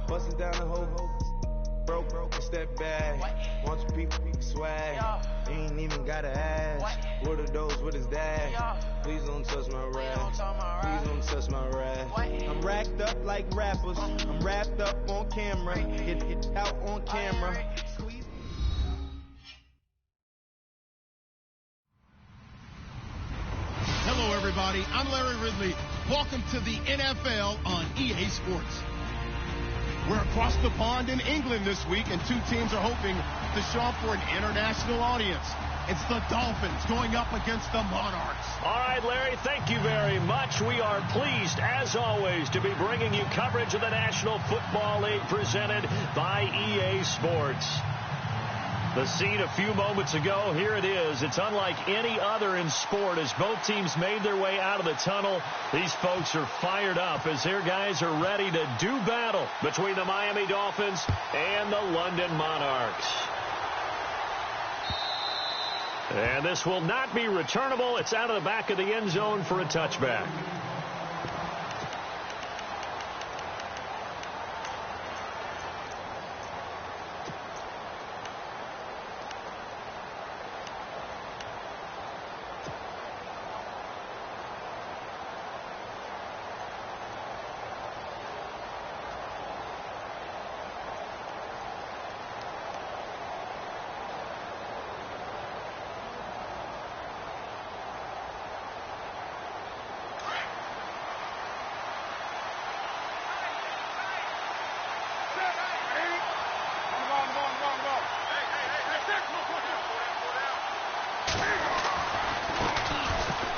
Busting down the whole broke a step back. Want your people swag. Ain't even gotta ask. What are those? What is that? Please don't touch my rap. Please don't touch my rap. I'm racked up like rappers. I'm wrapped up on camera. Get out on camera. Hello, everybody. I'm Larry Ridley. Welcome to the NFL on EA Sports. We're across the pond in England this week, and two teams are hoping to show up for an international audience. It's the Dolphins going up against the Monarchs. All right, Larry, thank you very much. We are pleased, as always, to be bringing you coverage of the National Football League presented by EA Sports. The scene a few moments ago, here it is. It's unlike any other in sport as both teams made their way out of the tunnel. These folks are fired up as their guys are ready to do battle between the Miami Dolphins and the London Monarchs. And this will not be returnable. It's out of the back of the end zone for a touchback.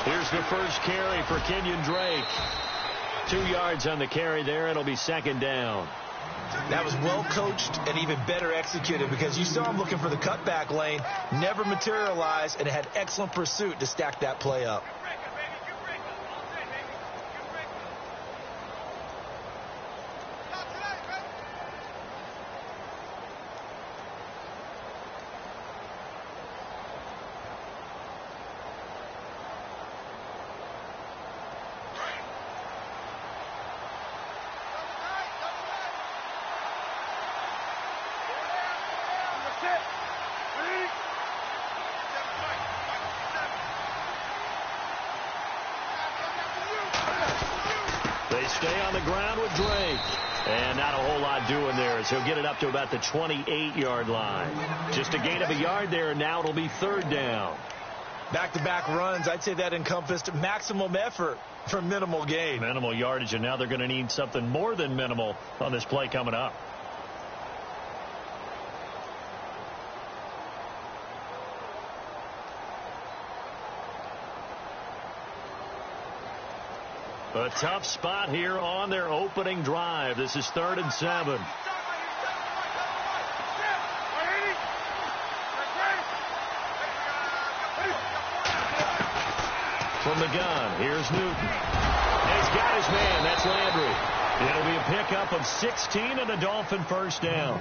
Here's the first carry for Kenyon Drake. 2 yards on the carry there. It'll be second down. That was well coached and even better executed because you saw him looking for the cutback lane, never materialized, and had excellent pursuit to stack that play up. Stay on the ground with Drake. And not a whole lot doing there as he'll get it up to about the 28-yard line. Just a gain of a yard there, and now it'll be third down. Back-to-back runs, I'd say that encompassed maximum effort for minimal gain. Minimal yardage, and now they're going to need something more than minimal on this play coming up. A tough spot here on their opening drive. This is 3rd and 7. From the gun, here's Newton. And he's got his man. That's Landry. It'll be a pickup of 16 and a Dolphin first down.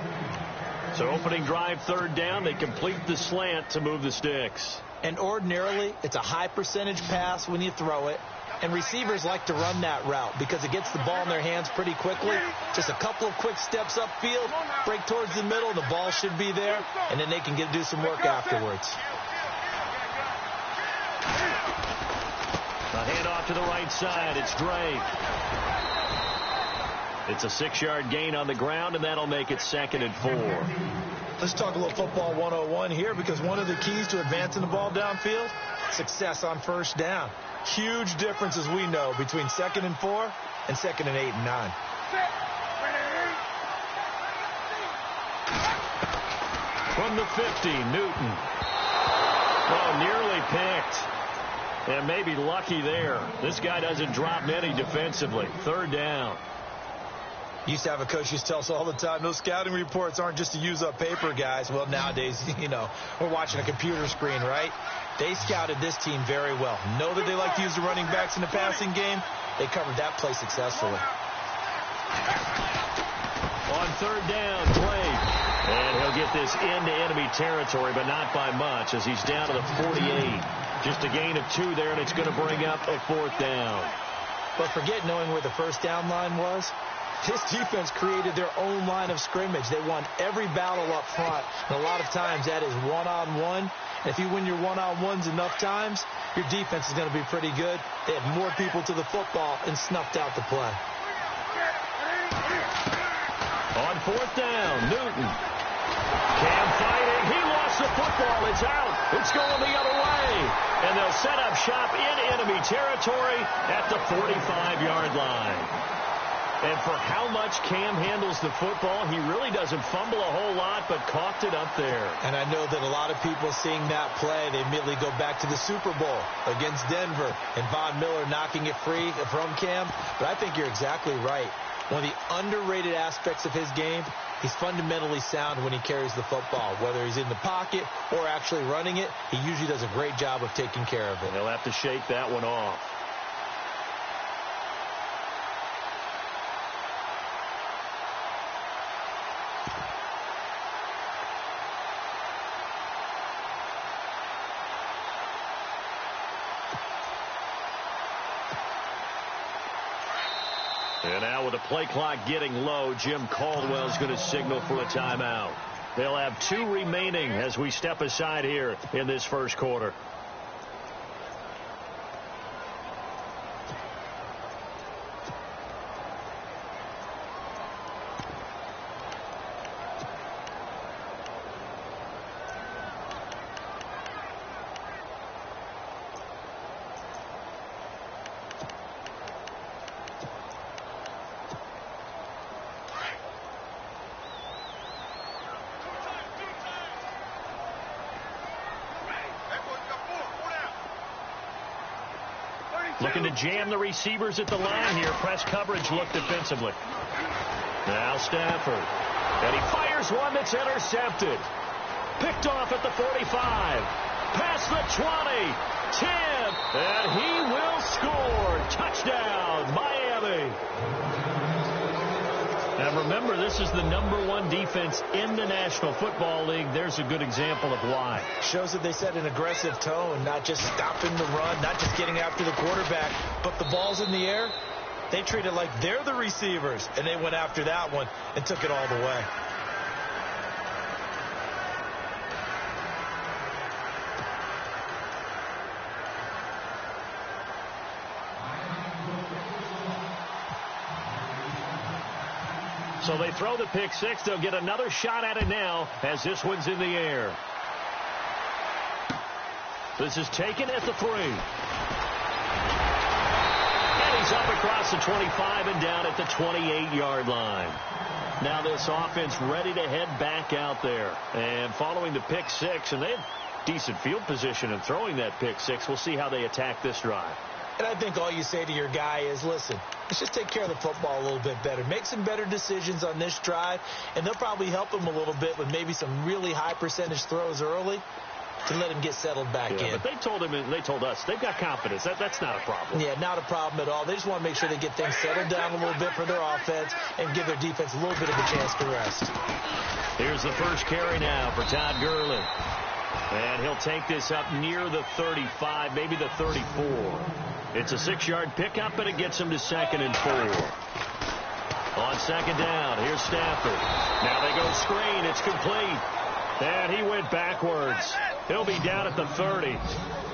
So opening drive, 3rd down. They complete the slant to move the sticks. And ordinarily, it's a high percentage pass when you throw it. And receivers like to run that route because it gets the ball in their hands pretty quickly. Just a couple of quick steps upfield, break towards the middle, the ball should be there, and then they can do some work afterwards. A handoff to the right side. It's Drake. It's a 6-yard gain on the ground, and that'll make it 2nd and 4. Let's talk a little football 101 here because one of the keys to advancing the ball downfield, success on first down. Huge difference, as we know, between 2nd and 4 and 2nd and 8 and 9. From the 50, Newton. Oh, nearly picked. And maybe lucky there. This guy doesn't drop many defensively. 3rd down. Used to have a coach used to tell us all the time, those scouting reports aren't just to use up paper, guys. Well, nowadays, we're watching a computer screen, right? They scouted this team very well. Know that they like to use the running backs in the passing game. They covered that play successfully. On 3rd down, Drake. And he'll get this into enemy territory, but not by much as he's down to the 48. Just a gain of 2 there, and it's going to bring up a 4th down. But forget knowing where the first down line was. His defense created their own line of scrimmage. They won every battle up front, and a lot of times that is one-on-one. If you win your one-on-ones enough times, your defense is going to be pretty good. They had more people to the football and snuffed out the play. On fourth down, Newton. Cam fighting. He lost the football. It's out. It's going the other way. And they'll set up shop in enemy territory at the 45-yard line. And for how much Cam handles the football, he really doesn't fumble a whole lot, but coughed it up there. And I know that a lot of people seeing that play, they immediately go back to the Super Bowl against Denver and Von Miller knocking it free from Cam. But I think you're exactly right. One of the underrated aspects of his game, he's fundamentally sound when he carries the football. Whether he's in the pocket or actually running it, he usually does a great job of taking care of it. He'll have to shake that one off. And now with the play clock getting low, Jim Caldwell's going to signal for a timeout. They'll have 2 remaining as we step aside here in this first quarter. Looking to jam the receivers at the line here. Press coverage look defensively. Now Stafford. And he fires one that's intercepted. Picked off at the 45. Past the 20. 10. And he will score. Touchdown, Miami. Now remember, this is the #1 defense in the National Football League. There's a good example of why. Shows that they set an aggressive tone, not just stopping the run, not just getting after the quarterback, but the ball's in the air. They treat it like they're the receivers, and they went after that one and took it all the way. So they throw the pick six. They'll get another shot at it now as this one's in the air. This is taken at the 3. And he's up across the 25 and down at the 28-yard line. Now this offense ready to head back out there. And following the pick six, and they have decent field position in throwing that pick six. We'll see how they attack this drive. And I think all you say to your guy is, listen, let's just take care of the football a little bit better. Make some better decisions on this drive, and they'll probably help him a little bit with maybe some really high percentage throws early to let him get settled back in. But they told him, and they told us, they've got confidence. That's not a problem. Yeah, not a problem at all. They just want to make sure they get things settled down a little bit for their offense and give their defense a little bit of a chance to rest. Here's the first carry now for Todd Gurley. And he'll take this up near the 35, maybe the 34. It's a 6-yard pickup, and it gets him to 2nd and 4. On 2nd down, here's Stafford. Now they go screen. It's complete. And he went backwards. He'll be down at the 30.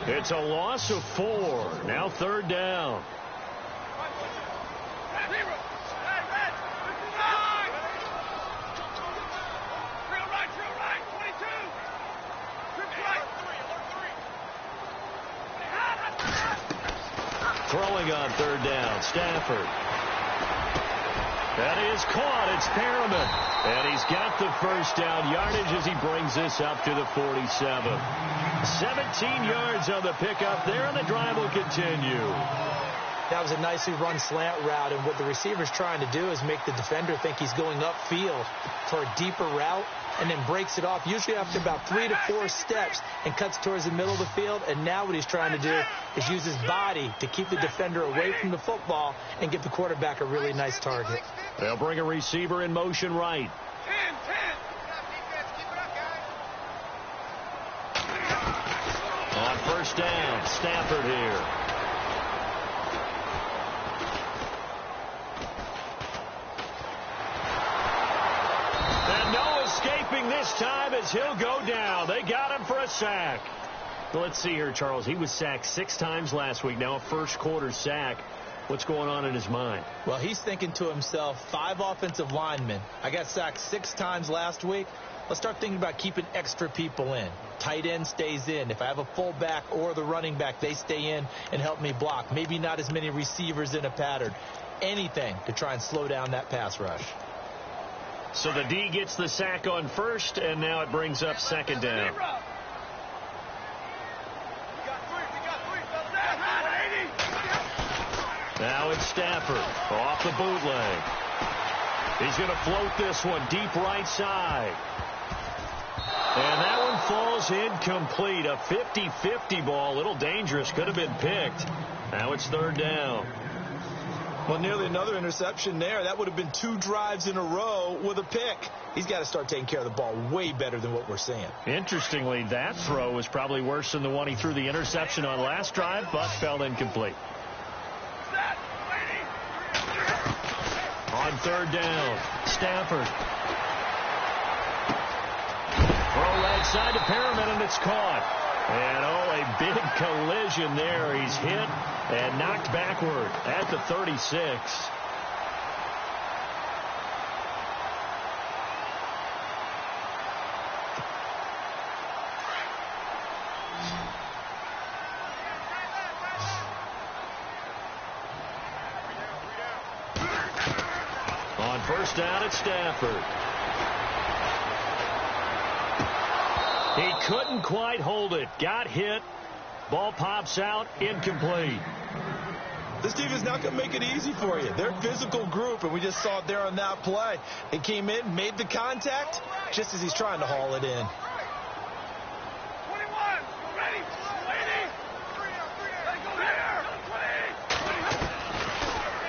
It's a loss of 4. Now 3rd down. Throwing on 3rd down, Stafford. That is caught. It's Perriman. And he's got the first down yardage as he brings this up to the 47. 17 yards on the pickup there, and the drive will continue. That was a nicely run slant route, and what the receiver's trying to do is make the defender think he's going upfield for a deeper route, and then breaks it off, usually after about 3 to 4 steps, and cuts towards the middle of the field. And now what he's trying to do is use his body to keep the defender away from the football and give the quarterback a really nice target. They'll bring a receiver in motion right. 10. On 1st down, Stafford here. this time as he'll go down. They got him for a sack. Well, let's see here, Charles. He was sacked 6 times last week. Now a first-quarter sack. What's going on in his mind? Well, he's thinking to himself, 5 offensive linemen. I got sacked 6 times last week. Let's start thinking about keeping extra people in. Tight end stays in. If I have a fullback or the running back, they stay in and help me block. Maybe not as many receivers in a pattern. Anything to try and slow down that pass rush. So the D gets the sack on first, and now it brings up second down. Now it's Stafford off the bootleg. He's going to float this one deep right side. And that one falls incomplete. A 50-50 ball. A little dangerous. Could have been picked. Now it's third down. Well, nearly another interception there. That would have been 2 drives in a row with a pick. He's got to start taking care of the ball way better than what we're seeing. Interestingly, that throw was probably worse than the one he threw the interception on last drive, but fell incomplete. On third down, Stafford. Throw right side to Perriman, and it's caught. And, a big collision there. He's hit and knocked backward at the 36. On first down, it's Stafford. He couldn't quite hold it. Got hit. Ball pops out. Incomplete. This team is not going to make it easy for you. They're a physical group, and we just saw it there on that play. They came in, made the contact, just as he's trying to haul it in. 21, ready,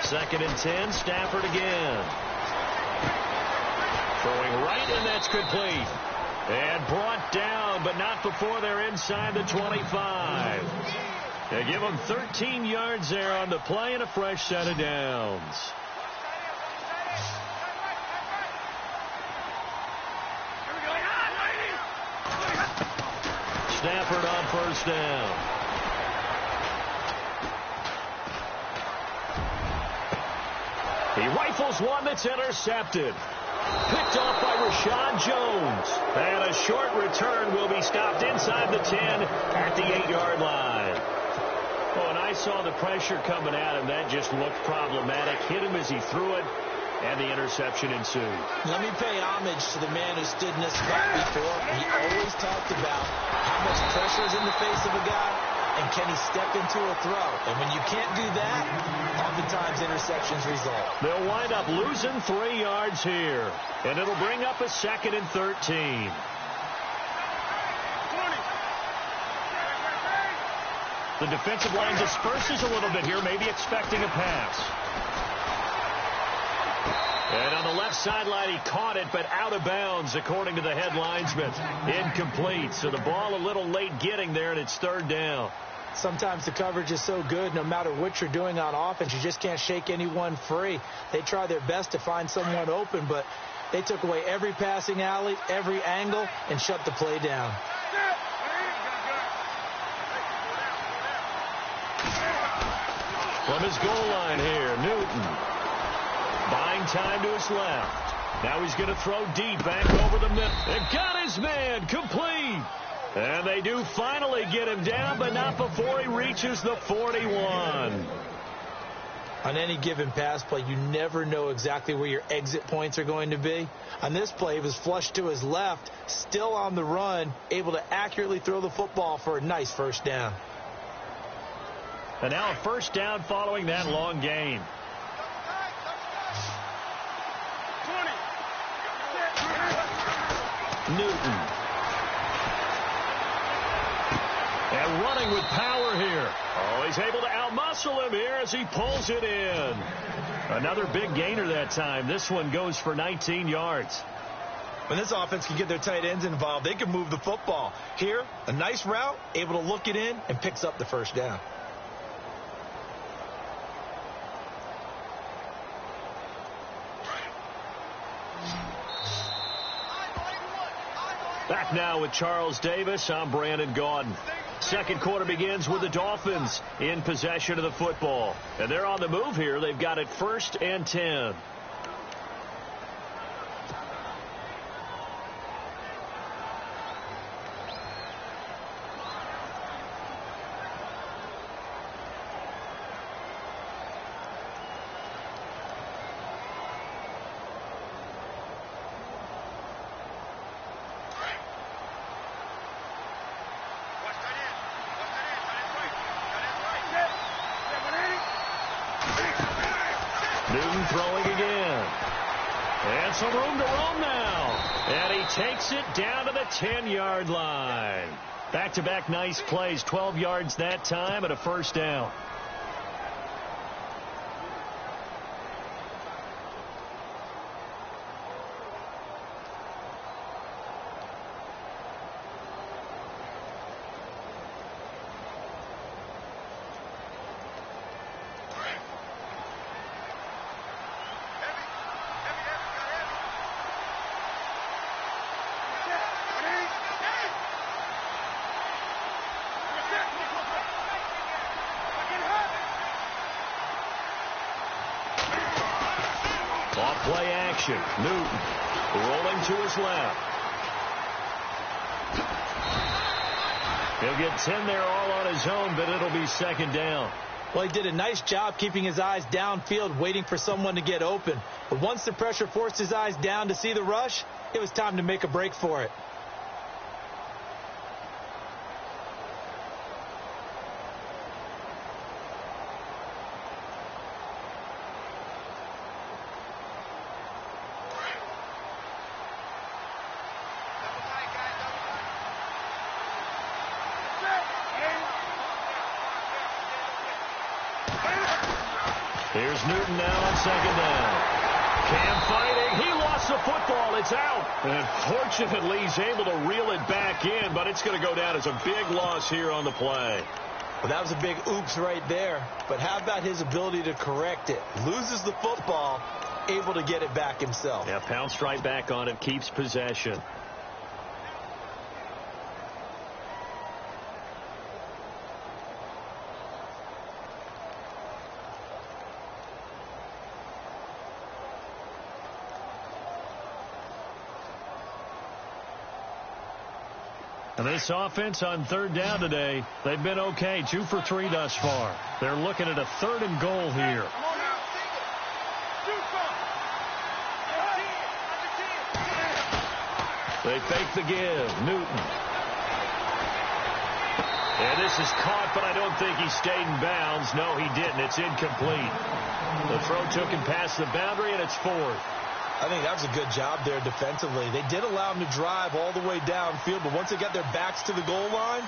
Second and 10, Stafford again. Throwing right, and that's complete. And brought down, but not before they're inside the 25. They give them 13 yards there on the play and a fresh set of downs. Stafford on first down. He rifles one that's intercepted. Picked off by Rashad Jones. And a short return will be stopped inside the 10 at the 8-yard line. Oh, and I saw the pressure coming at him. That just looked problematic. Hit him as he threw it, and the interception ensued. Let me pay homage to the man who stood in this spot before. He always talked about how much pressure is in the face of a guy, and can he step into a throw. And when you can't do that, oftentimes interceptions result. They'll wind up losing 3 yards here, and it'll bring up a second and 13. The defensive line disperses a little bit here, maybe expecting a pass. And on the left sideline, he caught it, but out of bounds, according to the head linesman. Incomplete, so the ball a little late getting there, and it's third down. Sometimes the coverage is so good, no matter what you're doing on offense, you just can't shake anyone free. They try their best to find someone open, but they took away every passing alley, every angle, and shut the play down. From his goal line here, Newton. Buying time to his left. Now he's going to throw deep back over the middle. And got his man complete. And they do finally get him down, but not before he reaches the 41. On any given pass play, you never know exactly where your exit points are going to be. On this play, he was flushed to his left, still on the run, able to accurately throw the football for a nice first down. And now a first down following that long gain. Newton. And running with power here. Oh, he's able to outmuscle him here as he pulls it in. Another big gainer that time. This one goes for 19 yards. When this offense can get their tight ends involved, they can move the football. Here, a nice route, able to look it in, and picks up the first down. Back now with Charles Davis. I'm Brandon Gaudin. Second quarter begins with the Dolphins in possession of the football. And they're on the move here. They've got it 1st and 10. Newton throwing again. And some room to roam now. And he takes it down to the 10-yard line. Back-to-back nice plays. 12 yards that time and a first down. Off-play action. Newton rolling to his left. He'll get 10 there all on his own, but it'll be second down. Well, he did a nice job keeping his eyes downfield, waiting for someone to get open. But once the pressure forced his eyes down to see the rush, it was time to make a break for it. Here's Newton now on second down. Cam fighting. He lost the football. It's out. And fortunately, he's able to reel it back in, but it's going to go down as a big loss here on the play. Well, that was a big oops right there. But how about his ability to correct it? Loses the football, able to get it back himself. Yeah, pounced right back on it, keeps possession. And this offense on third down today, they've been okay. 2 for 3 thus far. They're looking at a 3rd and goal here. They fake the give. Newton. And this is caught, but I don't think he stayed in bounds. No, he didn't. It's incomplete. The throw took him past the boundary, and it's 4th. I think that was a good job there defensively. They did allow him to drive all the way downfield, but once they got their backs to the goal line,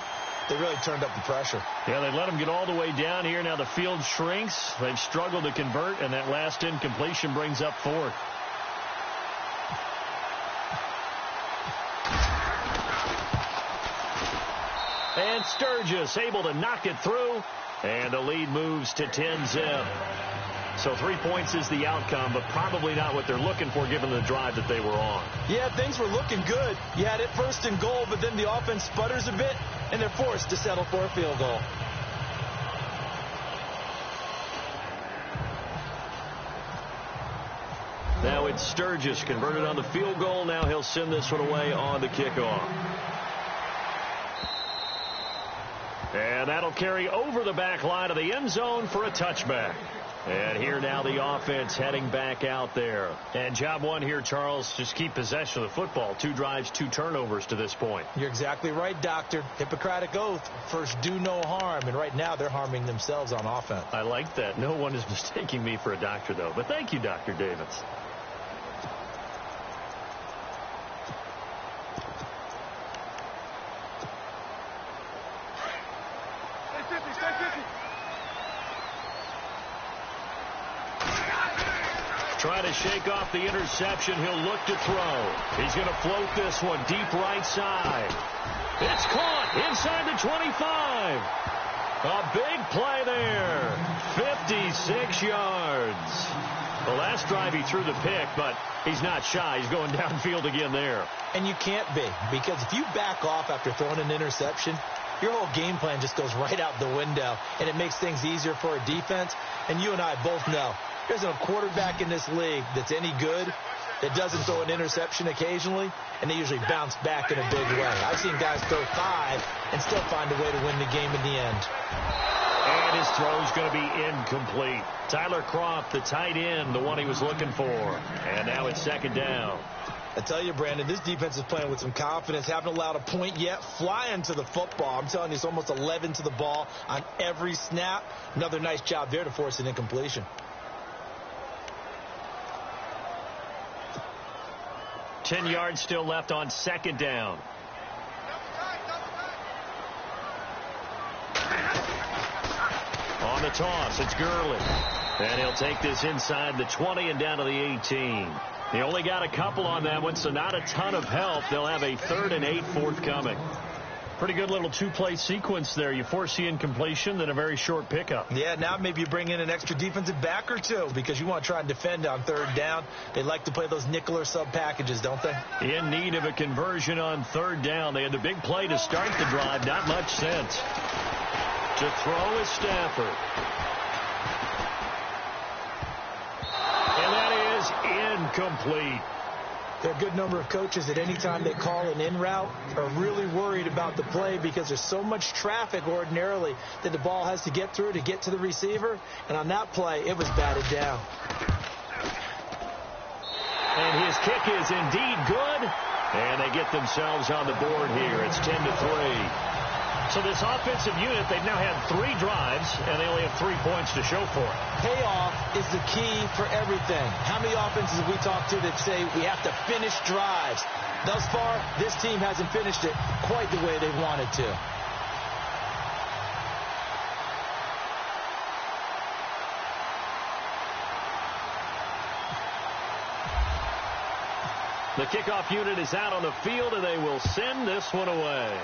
they really turned up the pressure. Yeah, they let him get all the way down here. Now the field shrinks. They've struggled to convert, and that last incompletion brings up 4th. And Sturgis able to knock it through, and the lead moves to 10-zip. So 3 points is the outcome, but probably not what they're looking for given the drive that they were on. Yeah, things were looking good. You had it 1st and goal, but then the offense sputters a bit, and they're forced to settle for a field goal. Now it's Sturgis converted on the field goal. Now he'll send this one away on the kickoff. And that'll carry over the back line of the end zone for a touchback. And here now the offense heading back out there. And job one here, Charles, just keep possession of the football. 2 drives, 2 turnovers to this point. You're exactly right, Doctor. Hippocratic oath. First, do no harm. And right now, they're harming themselves on offense. I like that. No one is mistaking me for a doctor, though. But thank you, Dr. Davis. Trying to shake off the interception. He'll look to throw. He's going to float this one deep right side. It's caught inside the 25. A big play there. 56 yards. The last drive he threw the pick, but he's not shy. He's going downfield again there. And you can't be, because if you back off after throwing an interception, your whole game plan just goes right out the window, and it makes things easier for a defense. And you and I both know there's a quarterback in this league that's any good that doesn't throw an interception occasionally, and they usually bounce back in a big way. I've seen guys throw 5 and still find a way to win the game in the end. And his throw's going to be incomplete. Tyler Croft, the tight end, the one he was looking for. And now it's second down. I tell you, Brandon, this defense is playing with some confidence. Haven't allowed a point yet. Flying to the football. I'm telling you, it's almost 11 to the ball on every snap. Another nice job there to force an incompletion. 10 yards still left on second down. On the toss, it's Gurley. And he'll take this inside the 20 and down to the 18. He only got a couple on that one, so not a ton of help. They'll have a 3rd and 8 forthcoming. Pretty good little 2-play sequence there. You force the incompletion, then a very short pickup. Yeah, now maybe you bring in an extra defensive back or two because you want to try and defend on 3rd down. They like to play those nickel or sub packages, don't they? In need of a conversion on 3rd down. They had the big play to start the drive. Not much sense. To throw is Stafford. And that is incomplete. There are a good number of coaches that any time they call an in route are really worried about the play because there's so much traffic ordinarily that the ball has to get through to get to the receiver. And on that play, it was batted down. And his kick is indeed good. And they get themselves on the board here. It's 10-3. So this offensive unit, they've now had 3 drives, and they only have 3 points to show for it. Payoff is the key for everything. How many offenses have we talked to that say we have to finish drives? Thus far, this team hasn't finished it quite the way they wanted to. The kickoff unit is out on the field, and they will send this one away.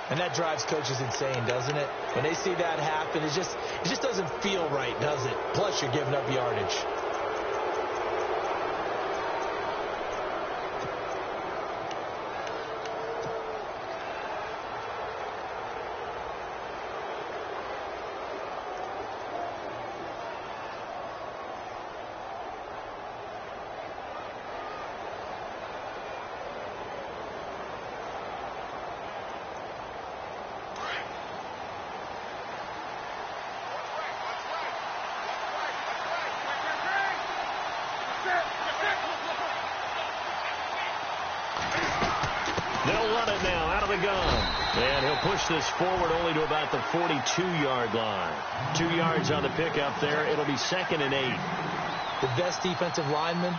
And that drives coaches insane, doesn't it? When they see that happen, it just doesn't feel right, does it? Plus, you're giving up yardage. They'll run it now out of the gun. And he'll push this forward only to about the 42-yard line. 2 yards on the pickup there. It'll be 2nd and 8. The best defensive linemen,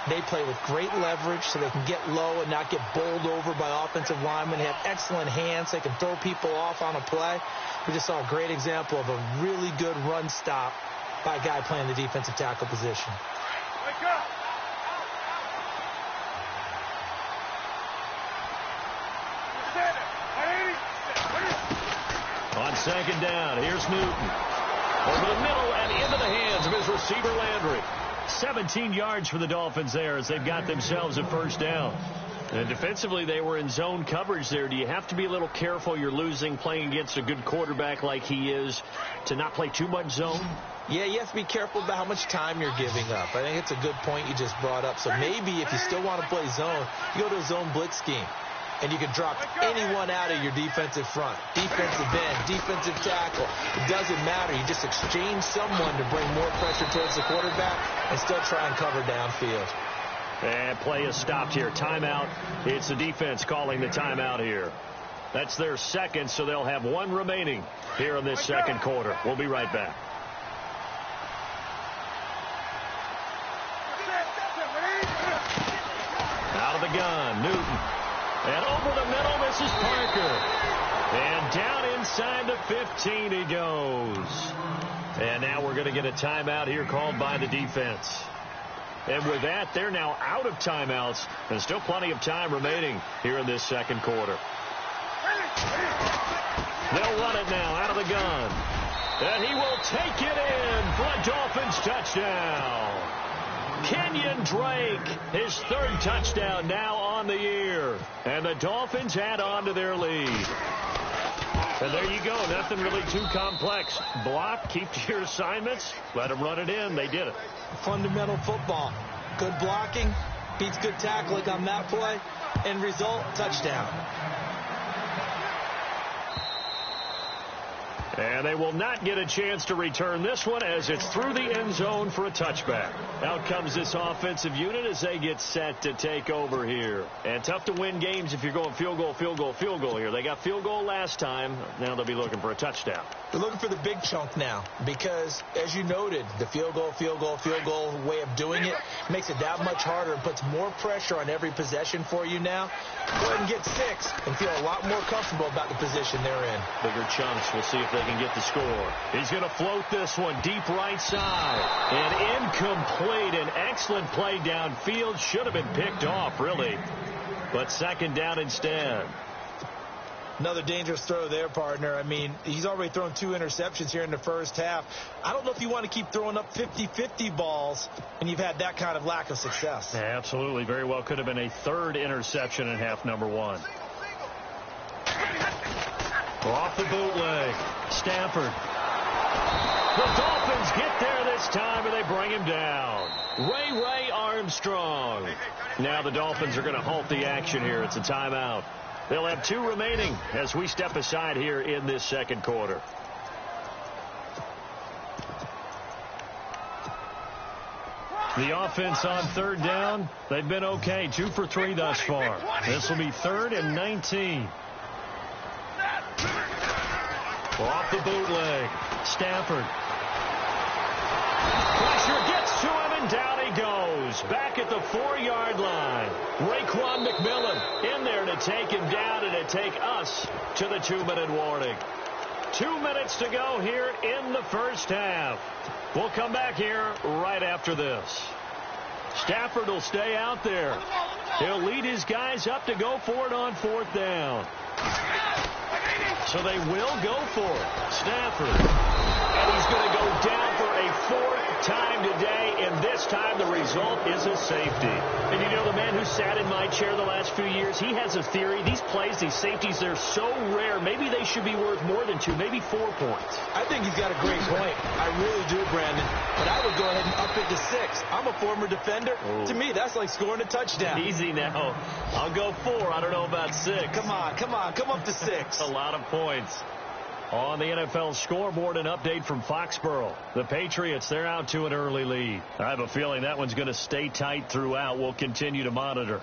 they play with great leverage so they can get low and not get bowled over by offensive linemen. They have excellent hands. They can throw people off on a play. We just saw a great example of a really good run stop by a guy playing the defensive tackle position. On 2nd down, here's Newton. Over the middle and into the hands of his receiver, Landry. 17 yards for the Dolphins there as they've got themselves a 1st down. And defensively, they were in zone coverage there. Do you have to be a little careful? You're losing playing against a good quarterback like he is to not play too much zone? Yeah, you have to be careful about how much time you're giving up. I think it's a good point you just brought up. So maybe if you still want to play zone, you go to a zone blitz scheme. And you can drop anyone out of your defensive front. Defensive end, defensive tackle. It doesn't matter. You just exchange someone to bring more pressure towards the quarterback and still try and cover downfield. And play is stopped here. Timeout. It's the defense calling the timeout here. That's their 2nd, so they'll have 1 remaining here in this 2nd quarter. We'll be right back. Out of the gun, Newton. And over the middle, this is Parker. And down inside the 15 he goes. And now we're going to get a timeout here called by the defense. And with that, they're now out of timeouts. And still plenty of time remaining here in this 2nd quarter. They'll run it now out of the gun. And he will take it in for a Dolphins touchdown. Kenyon Drake, his third touchdown now on the year. And the Dolphins add on to their lead. And there you go. Nothing really too complex. Block, keep to your assignments, let them run it in. They did it. Fundamental football. Good blocking beats good tackling on that play. End result, touchdown. And they will not get a chance to return this one as it's through the end zone for a touchback. Out comes this offensive unit as they get set to take over here. And tough to win games if you're going field goal, field goal, field goal here. They got field goal last time. Now they'll be looking for a touchdown. They're looking for the big chunk now because, as you noted, the field goal way of doing it makes it that much harder and puts more pressure on every possession for you now. Go ahead and get 6 and feel a lot more comfortable about the position they're in. Bigger chunks. We'll see if they can get the score. He's going to float this one deep right side. And incomplete. An excellent play downfield. Should have been picked off, really. But second down instead. Another dangerous throw there, partner. I mean, he's already thrown 2 interceptions here in the first half. I don't know if you want to keep throwing up 50-50 balls when you've had that kind of lack of success. Yeah, absolutely. Very well could have been a third interception in half number 1. Off the bootleg. Stafford. The Dolphins get there this time, and they bring him down. Ray Armstrong. Now the Dolphins are going to halt the action here. It's a timeout. They'll have 2 remaining as we step aside here in this second quarter. The offense on third down, they've been okay. 2 for 3 thus far. This will be 3rd and 19. Off the bootleg. Stafford. Pressure gets to him, and down he goes. Back at the 4-yard line. Raekwon McMillan in there to take him down and to take us to the 2-minute warning. 2 minutes to go here in the first half. We'll come back here right after this. Stafford will stay out there. He'll lead his guys up to go for it on 4th down. So they will go for it. Stafford. And he's going to go down for a 4th time today, and this time the result is a safety. And you know, the man who sat in my chair the last few years, he has a theory. These plays, these safeties, they're so rare. Maybe they should be worth more than 2, maybe 4 points. I think he's got a great point. I really do, Brandon. But I would go ahead and up it to 6. I'm a former defender. Ooh. To me, that's like scoring a touchdown. Easy now. I'll go 4. I don't know about 6. Come on. Come up to 6. A lot of points. On the NFL scoreboard, an update from Foxborough. The Patriots, they're out to an early lead. I have a feeling that one's going to stay tight throughout. We'll continue to monitor.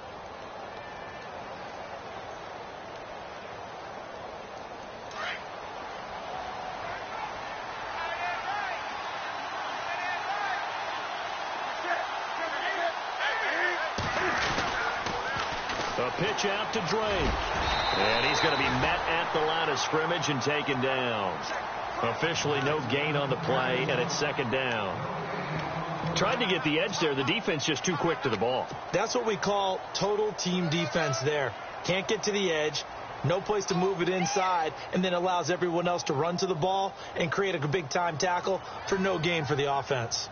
A pitch out to Drake. And he's going to be met at the line of scrimmage and taken down. Officially no gain on the play, and it's 2nd down. Tried to get the edge there. The defense just too quick to the ball. That's what we call total team defense there. Can't get to the edge, no place to move it inside, and then allows everyone else to run to the ball and create a big-time tackle for no gain for the offense.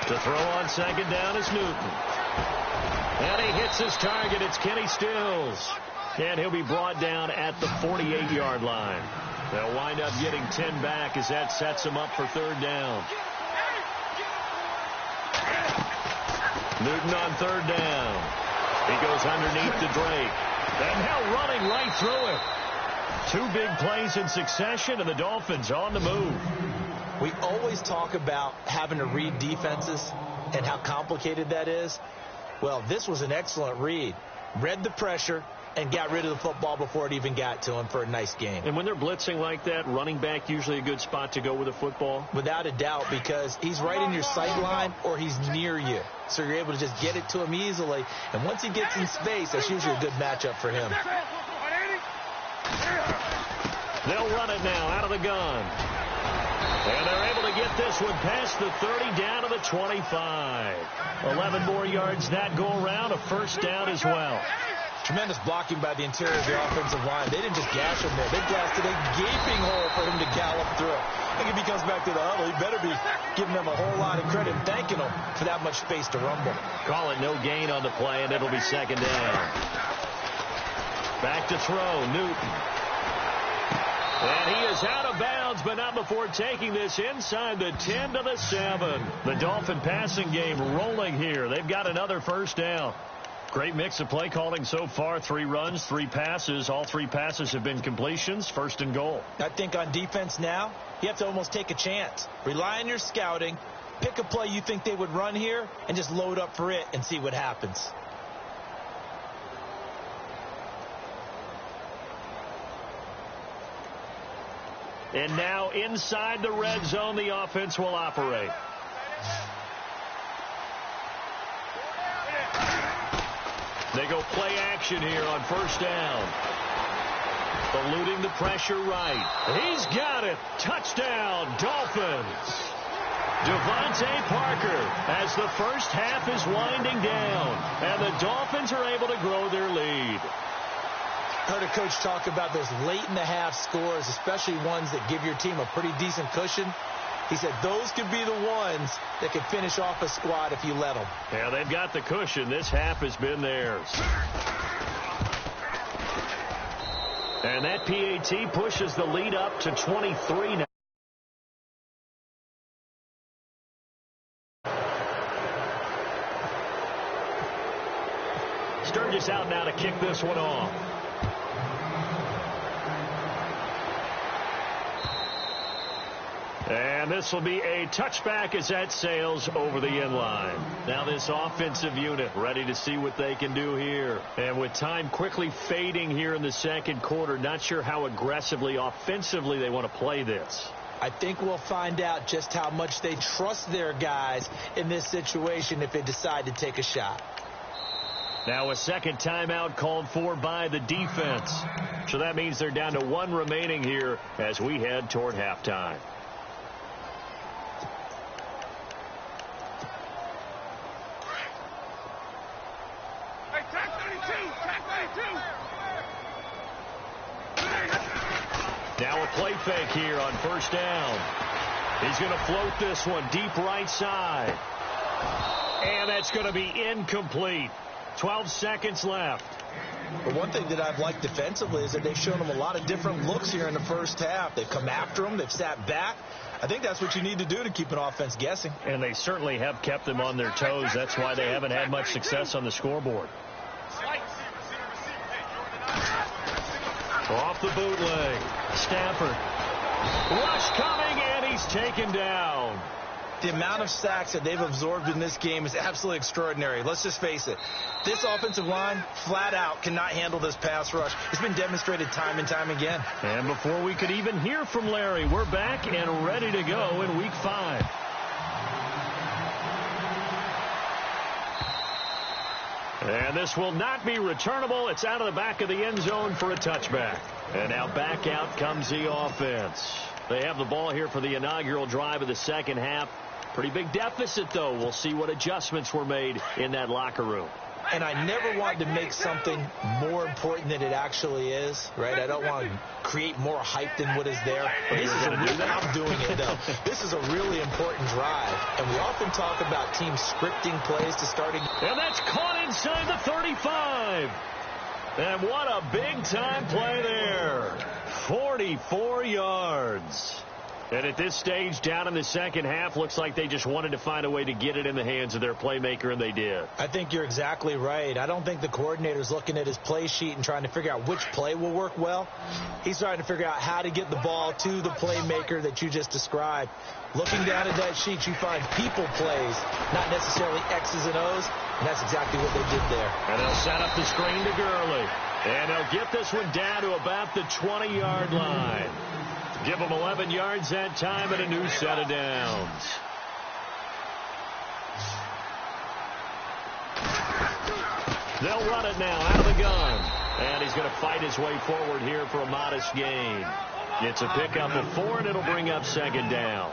To throw on 2nd down is Newton. And he hits his target. It's Kenny Stills. And he'll be brought down at the 48-yard line. They'll wind up getting 10 back as that sets him up for 3rd down. Newton on 3rd down. He goes underneath to Drake. And now running right through it. 2 big plays in succession, and the Dolphins on the move. We always talk about having to read defenses and how complicated that is. Well, this was an excellent read. Read the pressure, and got rid of the football before it even got to him for a nice gain. And when they're blitzing like that, running back usually a good spot to go with a football? Without a doubt, because he's right in your sight line or he's near you. So you're able to just get it to him easily. And once he gets in space, that's usually a good matchup for him. They'll run it now out of the gun. And they're able to get this one past the 30 down to the 25. 11 more yards that go around, a first down as well. Tremendous blocking by the interior of the offensive line. They didn't just gash him there. They blasted a gaping hole for him to gallop through. I think if he comes back to the huddle, he better be giving them a whole lot of credit and thanking them for that much space to rumble. Call it no gain on the play, and it'll be second down. Back to throw, Newton. And he is out of bounds, but not before taking this inside the 10 to the 7. The Dolphin passing game rolling here. They've got another first down. Great mix of play calling so far. 3 runs, 3 passes. All 3 passes have been completions. First and goal. I think on defense now, you have to almost take a chance. Rely on your scouting. Pick a play you think they would run here and just load up for it and see what happens. And now inside the red zone, the offense will operate. They go play action here on first down. Eluding the pressure right. He's got it. Touchdown, Dolphins. Devontae Parker as the first half is winding down. And the Dolphins are able to grow their lead. Heard a coach talk about those late-in-the-half scores, especially ones that give your team a pretty decent cushion. He said those could be the ones that could finish off a squad if you let them. Yeah, they've got the cushion. This half has been theirs. And that PAT pushes the lead up to 23 now. Sturgis out now to kick this one off. And this will be a touchback as that sails over the end line. Now this offensive unit ready to see what they can do here. And with time quickly fading here in the second quarter, not sure how aggressively, offensively they want to play this. I think we'll find out just how much they trust their guys in this situation if they decide to take a shot. Now a second timeout called for by the defense. So that means they're down to 1 remaining here as we head toward halftime. Now a play fake here on first down. He's going to float this one deep right side. And that's going to be incomplete. 12 seconds left. But one thing that I've liked defensively is that they've shown them a lot of different looks here in the first half. They've come after them. They've sat back. I think that's what you need to do to keep an offense guessing. And they certainly have kept them on their toes. That's why they haven't had much success on the scoreboard. Off the bootleg. Stafford. Rush coming, and he's taken down. The amount of sacks that they've absorbed in this game is absolutely extraordinary. Let's just face it. This offensive line, flat out, cannot handle this pass rush. It's been demonstrated time and time again. And before we could even hear from Larry, we're back and ready to go in Week 5. And this will not be returnable. It's out of the back of the end zone for a touchback. And now back out comes the offense. They have the ball here for the inaugural drive of the second half. Pretty big deficit, though. We'll see what adjustments were made in that locker room. And I never want to make something more important than it actually is, right? I don't want to create more hype than what is there. But this is I'm doing it, though. This is a really important drive. And we often talk about teams scripting plays to starting. And that's caught inside the 35. And what a big-time play there. 44 yards. And at this stage, down in the second half, looks like they just wanted to find a way to get it in the hands of their playmaker, and they did. I think you're exactly right. I don't think the coordinator's looking at his play sheet and trying to figure out which play will work well. He's trying to figure out how to get the ball to the playmaker that you just described. Looking down at that sheet, you find people plays, not necessarily X's and O's, and that's exactly what they did there. And they'll set up the screen to Gurley. And they'll get this one down to about the 20-yard line. Give them 11 yards that time and a new set of downs. They'll run it now out of the gun. And he's going to fight his way forward here for a modest gain. It's a pickup of 4, and it'll bring up second down.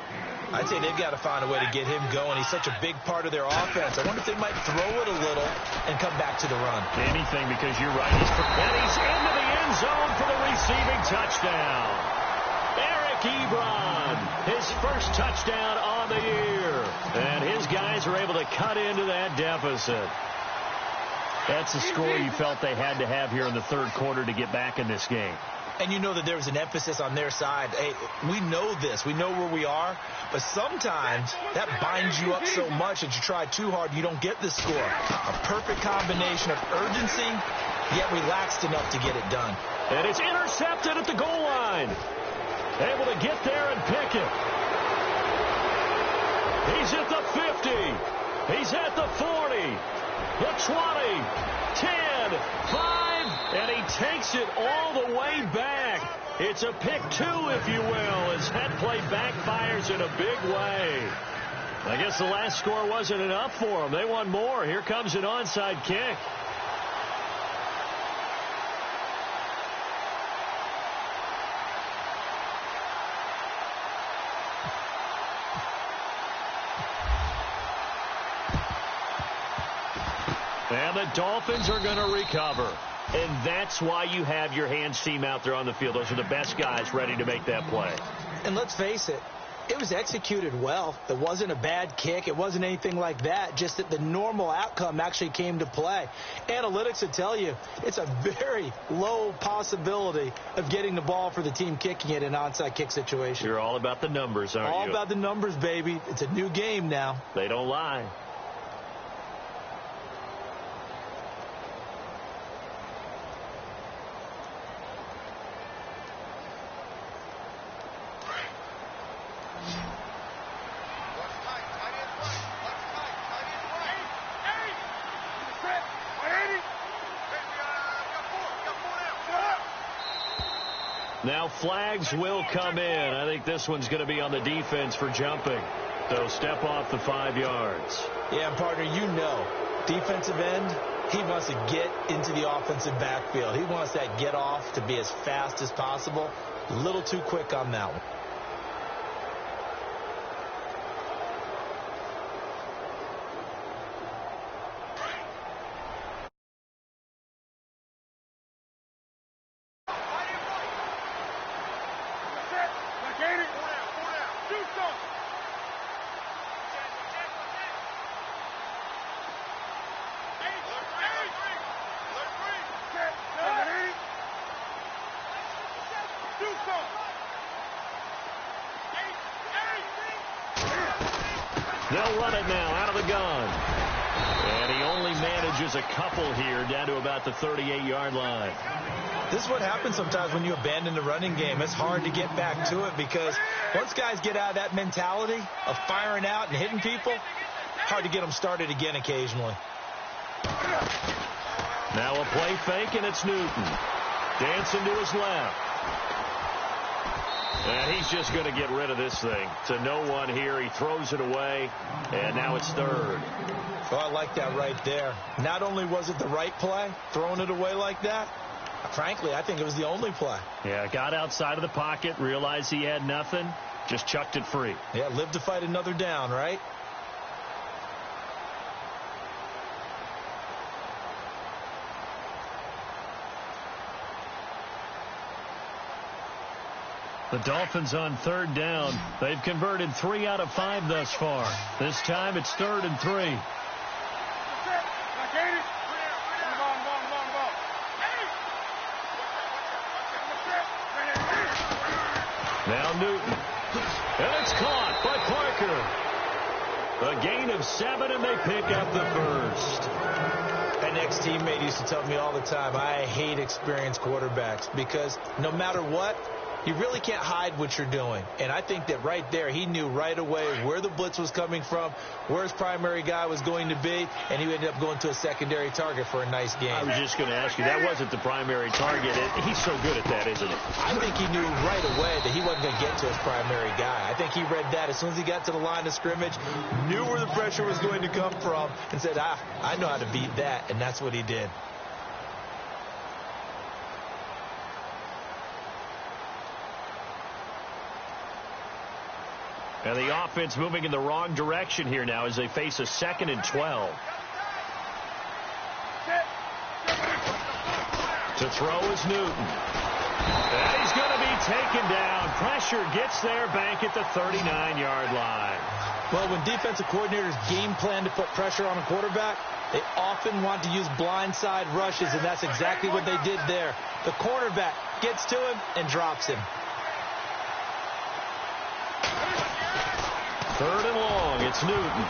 I'd say they've got to find a way to get him going. He's such a big part of their offense. I wonder if they might throw it a little and come back to the run. Anything, because you're right. He's into the end zone for the receiving touchdown. Eric Ebron, his first touchdown on the year. And his guys are able to cut into that deficit. That's the score you felt they had to have here in the third quarter to get back in this game. And you know that there was an emphasis on their side. Hey, we know this. We know where we are. But sometimes that binds you up so much that you try too hard, you don't get the score. A perfect combination of urgency, yet relaxed enough to get it done. And it's intercepted at the goal line. Able to get there and pick it. He's at the 50. He's at the 40. The 20. 10. 5. And he takes it all the way back. It's a pick 2, if you will, as that play backfires in a big way. I guess the last score wasn't enough for them. They want more. Here comes an onside kick. And the Dolphins are going to recover. And that's why you have your hands team out there on the field. Those are the best guys ready to make that play. And let's face it, it was executed well. It wasn't a bad kick. It wasn't anything like that. Just that the normal outcome actually came to play. Analytics would tell you it's a very low possibility of getting the ball for the team kicking it in an onside kick situation. You're all about the numbers, aren't you? All about the numbers, baby. It's a new game now. They don't lie. Now flags will come in. I think this one's going to be on the defense for jumping. So step off the 5 yards. Yeah, partner, you know, defensive end, he wants to get into the offensive backfield. He wants that get off to be as fast as possible. A little too quick on that one. They'll run it now out of the gun. And he only manages a couple here down to about the 38-yard line. This is what happens sometimes when you abandon the running game. It's hard to get back to it because once guys get out of that mentality of firing out and hitting people, hard to get them started again occasionally. Now a play fake, and it's Newton. Dancing to his left. And he's just going to get rid of this thing. To no one here. He throws it away, and now it's third. Oh, I like that right there. Not only was it the right play, throwing it away like that, frankly, I think it was the only play. Yeah, got outside of the pocket, realized he had nothing, just chucked it free. Yeah, live to fight another down, right? The Dolphins on third down. They've converted 3 out of 5 thus far. This time it's 3rd and 3. Now Newton. And it's caught by Parker. A gain of 7, and they pick up the first. An ex-teammate used to tell me all the time, I hate experienced quarterbacks because no matter what, You really can't hide what you're doing. And I think that right there, he knew right away where the blitz was coming from, where his primary guy was going to be, and he ended up going to a secondary target for a nice game. I was just going to ask you, that wasn't the primary target. He's so good at that, isn't he? I think he knew right away that he wasn't going to get to his primary guy. I think he read that as soon as he got to the line of scrimmage, knew where the pressure was going to come from, and said, I know how to beat that, and that's what he did. And the offense moving in the wrong direction here now as they face a 2nd and 12. To throw is Newton. And he's going to be taken down. Pressure gets there, Bank at the 39-yard line. Well, when defensive coordinators game plan to put pressure on a quarterback, they often want to use blindside rushes, and that's exactly what they did there. The cornerback gets to him and drops him. 3rd and long, it's Newton.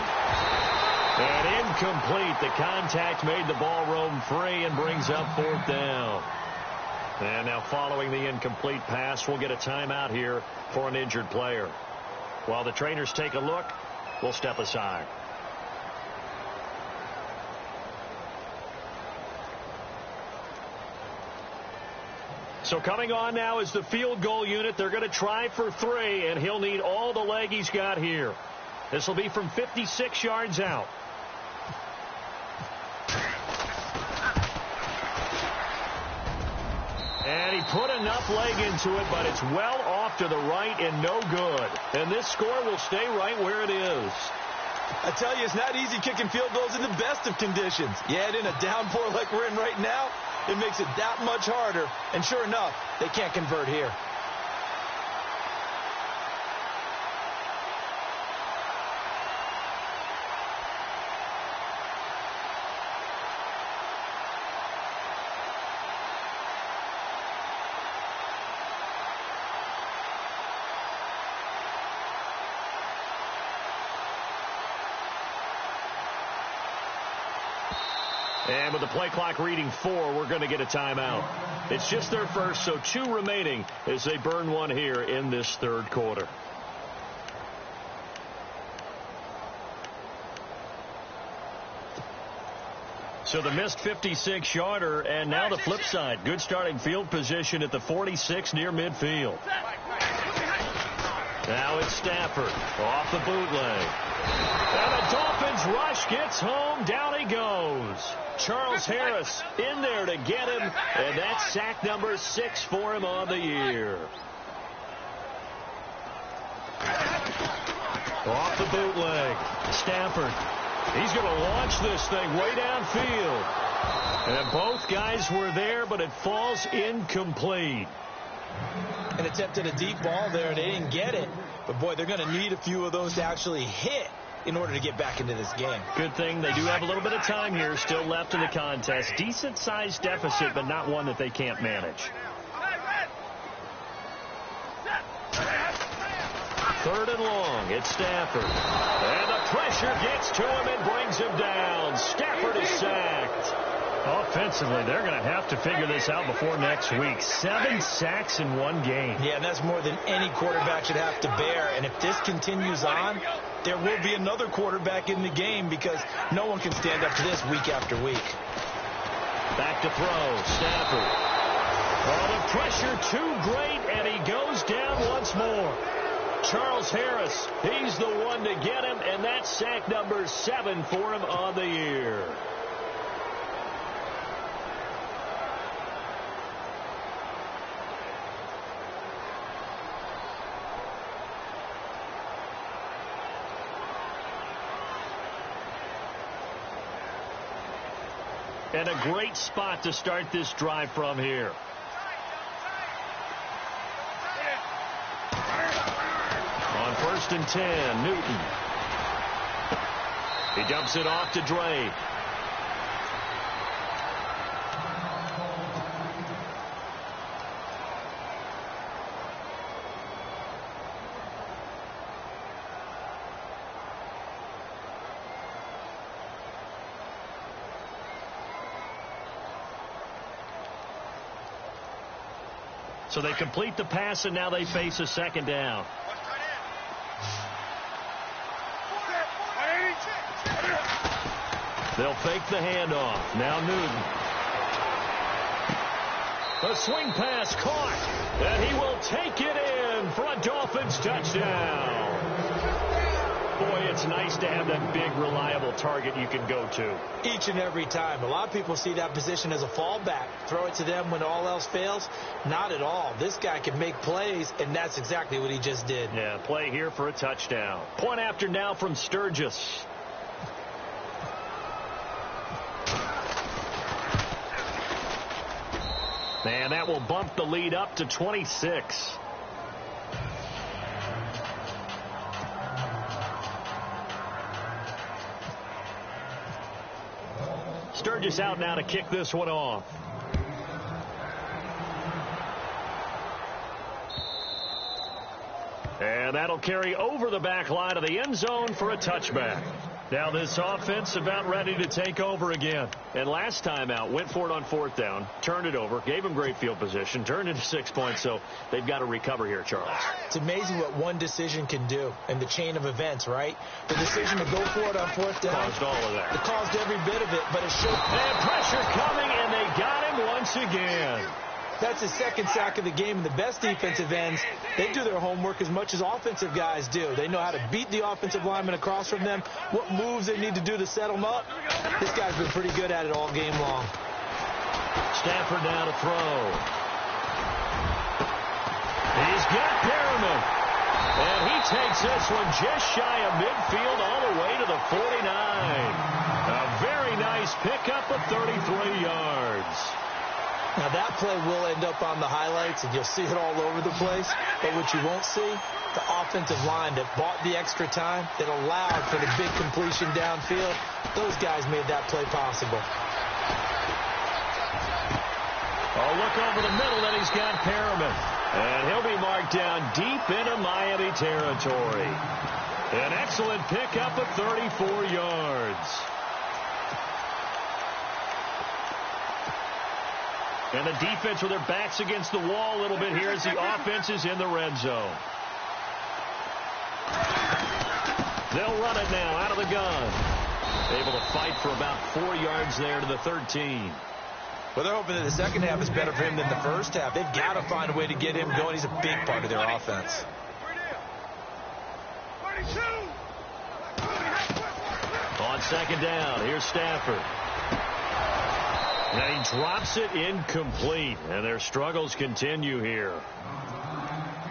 And incomplete. The contact made the ball roam free and brings up 4th down. And now following the incomplete pass, we'll get a timeout here for an injured player. While the trainers take a look, we'll step aside. So coming on now is the field goal unit. They're going to try for 3, and he'll need all the leg he's got here. This will be from 56 yards out. And he put enough leg into it, but it's well off to the right and no good. And this score will stay right where it is. I tell you, it's not easy kicking field goals in the best of conditions. You add in a downpour like we're in right now, it makes it that much harder. And sure enough, they can't convert here. And with the play clock reading 4, we're going to get a timeout. It's just their first, so 2 remaining as they burn one here in this 3rd quarter. So the missed 56-yarder, and now the flip side. Good starting field position at the 46 near midfield. Now it's Stafford off the bootleg. And the Dolphins rush gets home. Down he goes. Charles Harris in there to get him. And that's sack number 6 for him on the year. Off the bootleg. Stafford. He's going to launch this thing way downfield. And both guys were there, but it falls incomplete. And attempted a deep ball there, and they didn't get it. But, boy, they're going to need a few of those to actually hit in order to get back into this game. Good thing they do have a little bit of time here still left in the contest. Decent-sized deficit, but not one that they can't manage. 3rd and long. It's Stafford. And the pressure gets to him and brings him down. Stafford is sacked. Offensively, they're going to have to figure this out before next week. 7 sacks in one game. Yeah, and that's more than any quarterback should have to bear. And if this continues on, there will be another quarterback in the game because no one can stand up to this week after week. Back to throw. Stafford. Oh, the pressure too great, and he goes down once more. Charles Harris, he's the one to get him, and that's sack number 7 for him on the year. And a great spot to start this drive from here. On 1st and 10, Newton. He dumps it off to Dre. So they complete the pass, and now they face a second down. They'll fake the handoff. Now Newton. A swing pass caught, and he will take it in for a Dolphins touchdown. Boy, it's nice to have that big, reliable target you can go to. Each and every time. A lot of people see that position as a fallback. Throw it to them when all else fails. Not at all. This guy can make plays, and that's exactly what he just did. Yeah, play here for a touchdown. Point after now from Sturgis. And that will bump the lead up to 26. Sturgis out now to kick this one off. And that'll carry over the back line of the end zone for a touchback. Now this offense about ready to take over again. And last time out, went for it on fourth down, turned it over, gave them great field position, turned into 6 points, so they've got to recover here, Charles. It's amazing what one decision can do in the chain of events, right? The decision to go for it on fourth down. Caused all of that. It caused every bit of it, but it showed. And pressure coming, and they got him once again. That's his second sack of the game, and the best defensive ends, they do their homework as much as offensive guys do. They know how to beat the offensive lineman across from them, what moves they need to do to set them up. This guy's been pretty good at it all game long. Stafford now to throw. He's got Perriman. And he takes this one just shy of midfield all the way to the 49. A very nice pickup of 33 yards. Now, that play will end up on the highlights, and you'll see it all over the place. But what you won't see, the offensive line that bought the extra time, that allowed for the big completion downfield, those guys made that play possible. Oh, look over the middle, and he's got Perriman. And he'll be marked down deep into Miami territory. An excellent pickup of 34 yards. And the defense with their backs against the wall a little bit here as the offense is in the red zone. They'll run it now out of the gun. Able to fight for about 4 yards there to the 13. Well, they're hoping that the second half is better for him than the first half. They've got to find a way to get him going. He's a big part of their offense. On second down, here's Stafford. And he drops it incomplete, and their struggles continue here.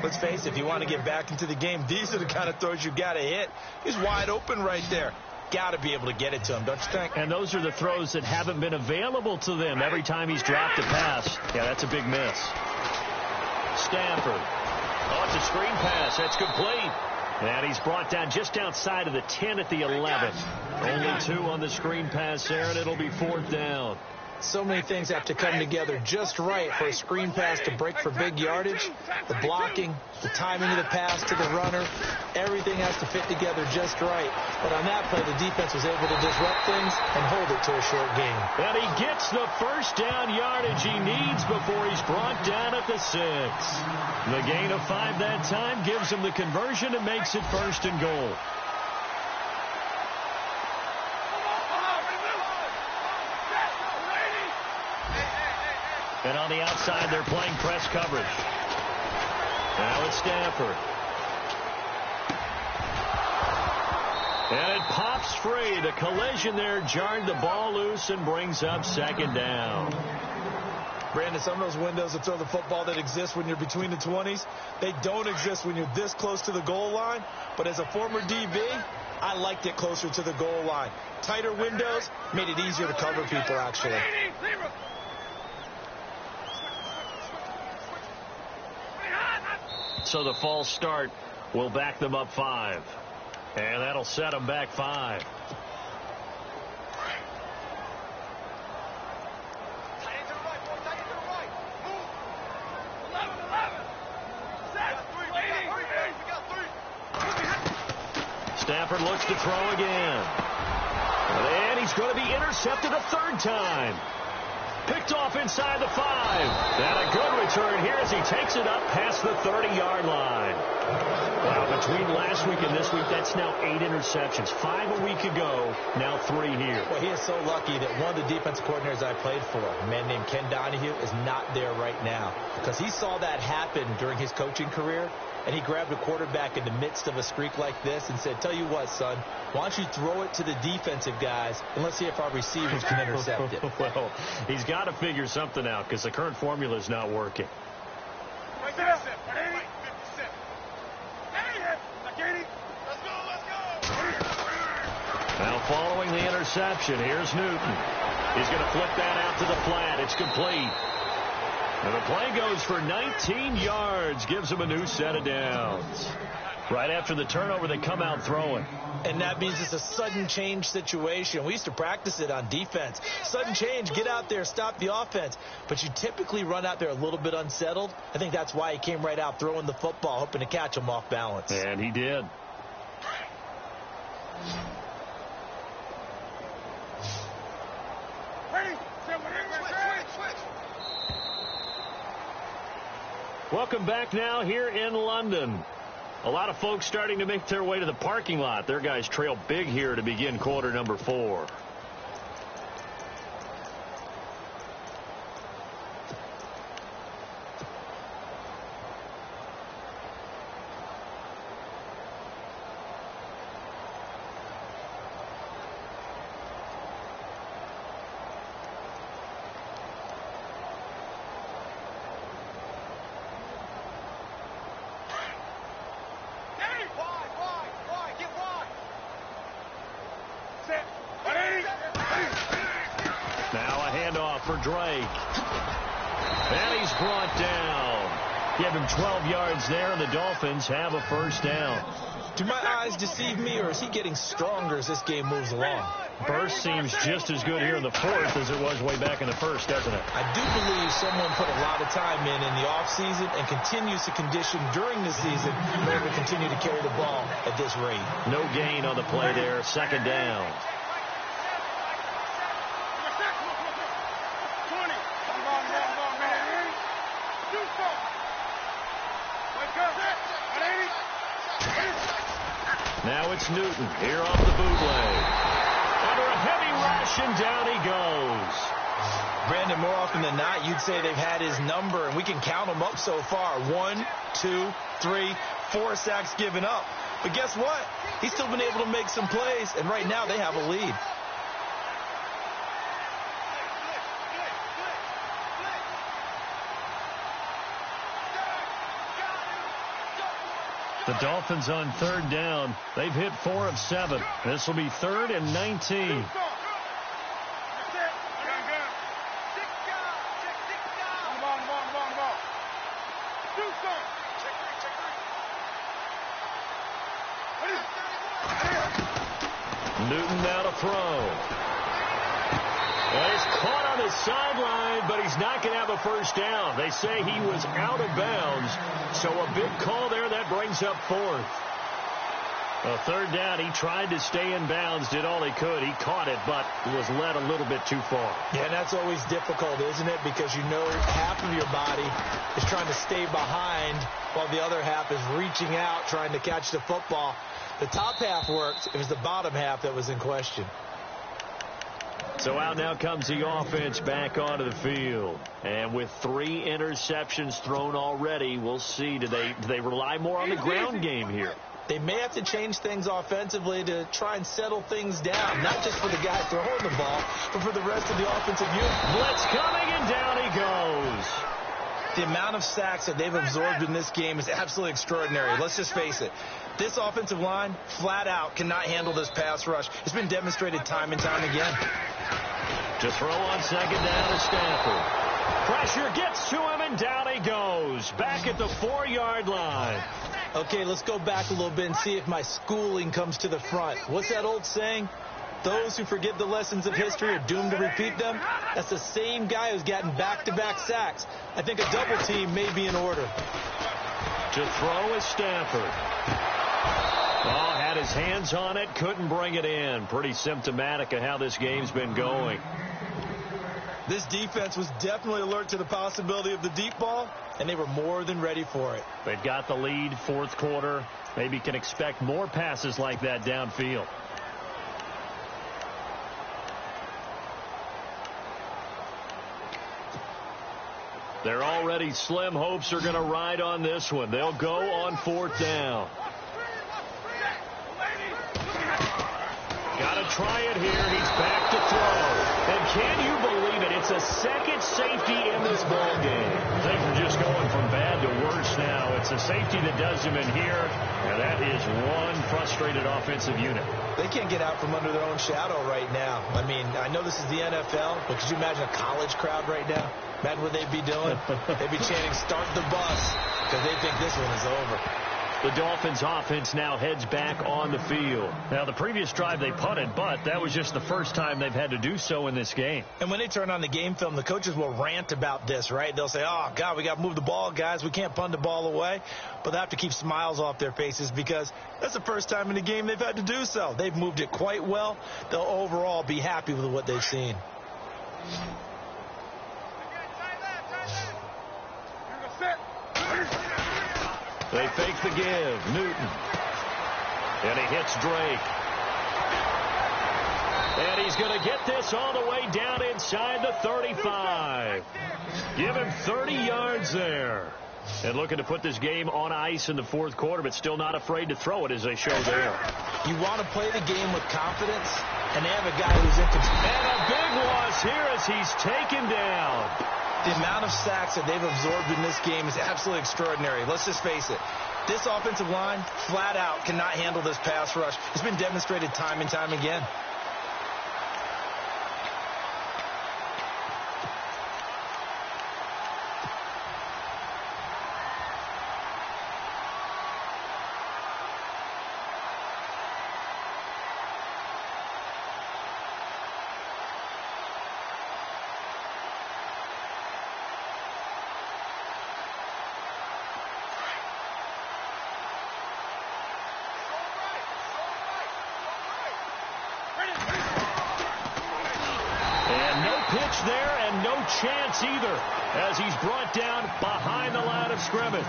Let's face it, if you want to get back into the game, these are the kind of throws you got to hit. He's wide open right there. Got to be able to get it to him, don't you think? And those are the throws that haven't been available to them every time he's dropped a pass. Yeah, that's a big miss. Stafford. Oh, it's a screen pass. That's complete. And he's brought down just outside of the 10 at the 11. Only 2 on the screen pass there, and it'll be fourth down. So many things have to come together just right for a screen pass to break for big yardage. The blocking, the timing of the pass to the runner, everything has to fit together just right. But on that play, the defense was able to disrupt things and hold it to a short gain. And he gets the first down yardage he needs before he's brought down at the 6. The gain of 5 that time gives him the conversion and makes it first and goal. And on the outside, they're playing press coverage. Now it's Stafford. And it pops free. The collision there jarred the ball loose and brings up second down. Brandon, some of those windows that throw the football that exist when you're between the 20s, they don't exist when you're this close to the goal line. But as a former DB, I liked it closer to the goal line. Tighter windows made it easier to cover people, actually. So the false start will back them up 5. And that'll set them back 5. Stafford looks to throw again. And he's going to be intercepted a third time. Picked off inside the 5. And a good return here as he takes it up past the 30-yard line. Wow, between last week and this week, that's now 8 interceptions. 5 a week ago, now 3 here. Well, he is so lucky that one of the defensive coordinators I played for, a man named Ken Donahue, is not there right now. Because he saw that happen during his coaching career, and he grabbed a quarterback in the midst of a streak like this and said, tell you what, son, why don't you throw it to the defensive guys, and let's see if our receivers can intercept it. Well, he's got to figure something out because the current formula is not working. Now following the interception, here's Newton. He's going to flip that out to the flat. It's complete. And the play goes for 19 yards, gives him a new set of downs. Right after the turnover, they come out throwing. And that means it's a sudden change situation. We used to practice it on defense. Sudden change, get out there, stop the offense. But you typically run out there a little bit unsettled. I think that's why he came right out throwing the football, hoping to catch him off balance. And he did. Welcome back now here in London. A lot of folks starting to make their way to the parking lot. Their guys trail big here to begin quarter number 4. Drake. And he's brought down. Give him 12 yards there, and the Dolphins have a first down. Do my eyes deceive me, or is he getting stronger as this game moves along? Burst seems just as good here in the 4th as it was way back in the 1st, doesn't it? I do believe someone put a lot of time in the offseason and continues to condition during the season in order to continue to carry the ball at this rate. No gain on the play there. Second down. Now it's Newton here off the bootleg. Under a heavy rush, and down he goes. Brandon, more often than not, you'd say they've had his number, and we can count them up so far. 1, 2, 3, 4 sacks given up. But guess what? He's still been able to make some plays, and right now they have a lead. The Dolphins on third down. They've hit 4 of 7. This will be 3rd and 19. Newton now to throw. Well, he's caught on his sideline, but he's not going to have a first down. They say he was out of bounds, so a big call there. That brings up 4th. A third down, he tried to stay in bounds, did all he could. He caught it, but was led a little bit too far. Yeah, and that's always difficult, isn't it? Because you know half of your body is trying to stay behind while the other half is reaching out, trying to catch the football. The top half worked. It was the bottom half that was in question. So out now comes the offense back onto the field. And with 3 interceptions thrown already, we'll see. Do they rely more on the ground game here? They may have to change things offensively to try and settle things down, not just for the guy throwing the ball, but for the rest of the offensive unit. Blitz coming, and down he goes. The amount of sacks that they've absorbed in this game is absolutely extraordinary. Let's just face it. This offensive line, flat out, cannot handle this pass rush. It's been demonstrated time and time again. To throw on second down to Stafford. Pressure gets to him, and down he goes. Back at the 4-yard line. Okay, let's go back a little bit and see if my schooling comes to the front. What's that old saying? Those who forget the lessons of history are doomed to repeat them. That's the same guy who's gotten back-to-back sacks. I think a double team may be in order. To throw is Stafford. Oh, had his hands on it, couldn't bring it in. Pretty symptomatic of how this game's been going. This defense was definitely alert to the possibility of the deep ball, and they were more than ready for it. They've got the lead, fourth quarter. Maybe can expect more passes like that downfield. They're already slim hopes are going to ride on this one. They'll go on fourth down. Got to try it here. He's back to throw. And can you believe it? It's a second safety in this ball game. Things are just going from bad to worse now. It's a safety that does him in here, and that is one frustrated offensive unit. They can't get out from under their own shadow right now. I mean, I know this is the NFL, but could you imagine a college crowd right now? Imagine what they'd be doing. They'd be chanting, "Start the bus," because they think this one is over. The Dolphins offense now heads back on the field. Now, the previous drive they punted, but that was just the first time they've had to do so in this game. And when they turn on the game film, the coaches will rant about this, right? They'll say, "Oh, God, we got to move the ball, guys. We can't punt the ball away." But they have to keep smiles off their faces because that's the first time in the game they've had to do so. They've moved it quite well. They'll overall be happy with what they've seen. They fake the give. Newton. And he hits Drake. And he's going to get this all the way down inside the 35. Give him 30 yards there. And looking to put this game on ice in the fourth quarter, but still not afraid to throw it as they show there. You want to play the game with confidence, and they have a guy who's in control. And a big loss here as he's taken down. The amount of sacks that they've absorbed in this game is absolutely extraordinary. Let's just face it. This offensive line, flat out, cannot handle this pass rush. It's been demonstrated time and time again. Pitch there and no chance either as he's brought down behind the line of scrimmage.